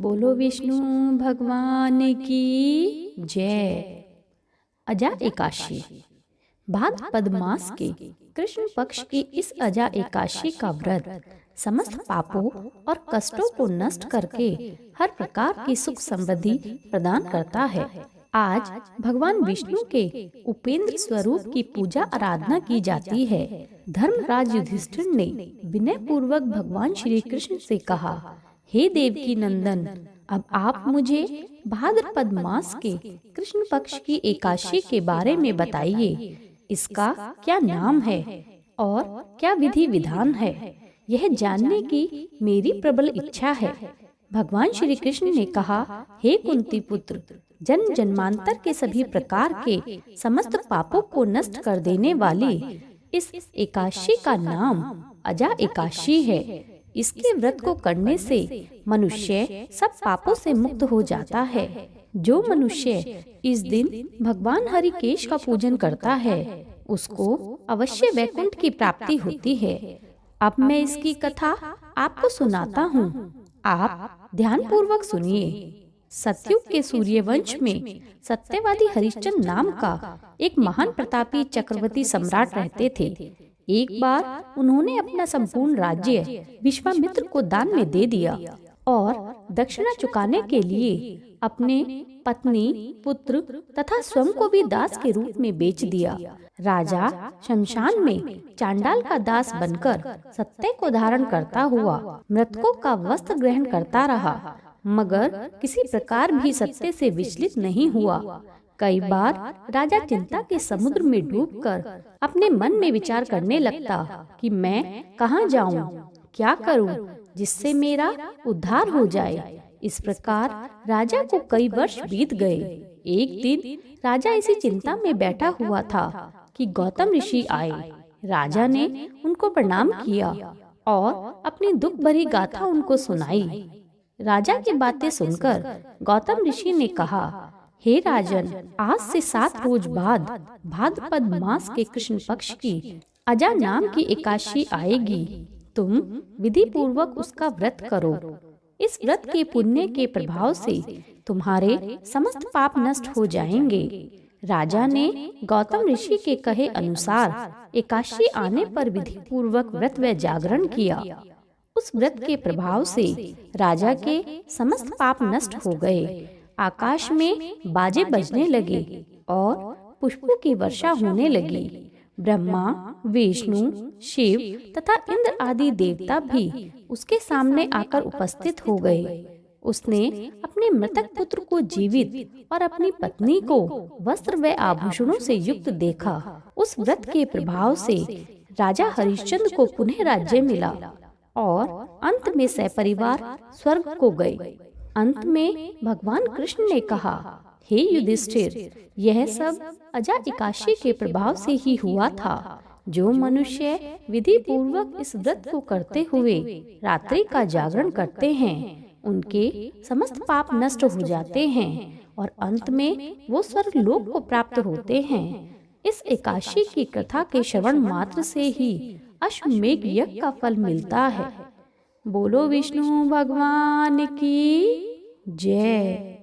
बोलो विष्णु भगवान की जय। अजा एकादशी भाद्रपद मास के कृष्ण पक्ष की इस अजा एकादशी का व्रत समस्त पापों और कष्टों को नष्ट करके हर प्रकार की सुख समृद्धि प्रदान करता है। आज भगवान विष्णु के उपेंद्र स्वरूप की पूजा आराधना की जाती है। धर्मराज युधिष्ठिर ने विनय पूर्वक भगवान श्री कृष्ण से कहा, हे देवकी नंदन, अब आप मुझे भाद्रपद मास के कृष्ण पक्ष की एकादशी के बारे में बताइए। इसका क्या नाम है और क्या विधि विधान है, यह जानने की मेरी प्रबल इच्छा है। भगवान श्री कृष्ण ने कहा, हे कुंती पुत्र, जन्म जन्मांतर के सभी प्रकार के समस्त पापों को नष्ट कर देने वाली इस एकादशी का नाम अजा एकादशी है। इसके व्रत को करने से मनुष्य सब पापों से मुक्त हो जाता है। जो मनुष्य इस दिन भगवान हरिकेश का पूजन करता है उसको अवश्य वैकुंठ की प्राप्ति होती है। अब मैं इसकी कथा आपको सुनाता हूँ, आप ध्यान पूर्वक सुनिए। सतयुग के सूर्यवंश में सत्यवादी हरिश्चंद्र नाम का एक महान प्रतापी चक्रवर्ती सम्राट रहते थे। एक बार उन्होंने अपना संपूर्ण राज्य विश्वामित्र को दान में दे दिया और दक्षिणा चुकाने के लिए अपने पत्नी, पुत्र तथा स्वयं को भी दास के रूप में बेच दिया। राजा शमशान में चांडाल का दास बनकर सत्य को धारण करता हुआ मृतकों का वस्त्र ग्रहण करता रहा, मगर किसी प्रकार भी सत्य से विचलित नहीं हुआ। कई बार राजा चिंता के समुद्र में डूबकर अपने मन में विचार करने लगता कि मैं कहाँ जाऊं, क्या करूं, जिससे मेरा उद्धार हो जाए। इस प्रकार राजा को कई वर्ष बीत गए। एक दिन राजा इसी चिंता में बैठा हुआ था कि गौतम ऋषि आए। राजा ने उनको प्रणाम किया और अपनी दुख भरी गाथा उनको सुनाई। राजा की बातें सुनकर गौतम ऋषि ने कहा, हे राजन, आज से 7 रोज बाद भाद्रपद मास के कृष्ण पक्ष की अजा नाम की एकादशी आएगी। तुम विधि पूर्वक उसका व्रत करो। इस व्रत के पुण्य के प्रभाव से तुम्हारे समस्त पाप नष्ट हो जाएंगे। राजा ने गौतम ऋषि के कहे अनुसार एकादशी आने पर विधि पूर्वक व्रत व जागरण किया। उस व्रत के प्रभाव से राजा के समस्त पाप नष्ट हो गए। आकाश में बाजे बजने लगे और पुष्पों की वर्षा होने लगी। ब्रह्मा, विष्णु, शिव तथा इंद्र आदि देवता भी उसके सामने आकर उपस्थित हो गए। उसने अपने मृतक पुत्र को जीवित और अपनी पत्नी को वस्त्र व आभूषणों से युक्त देखा। उस व्रत के प्रभाव से राजा हरिश्चंद्र को पुनः राज्य मिला और अंत में सपरिवार स्वर्ग को गए। अंत में भगवान कृष्ण ने कहा, हे युधिष्ठिर, यह सब अजा एकादशी के प्रभाव से ही हुआ था। जो मनुष्य विधि पूर्वक इस व्रत को करते हुए रात्रि का जागरण करते हैं, उनके समस्त पाप नष्ट हो जाते हैं और अंत में वो स्वर्ग लोक को प्राप्त होते हैं। इस एकादशी की कथा के श्रवण मात्र से ही अश्वमेघ यज्ञ का फल मिलता है। बोलो विष्णु भगवान की जय।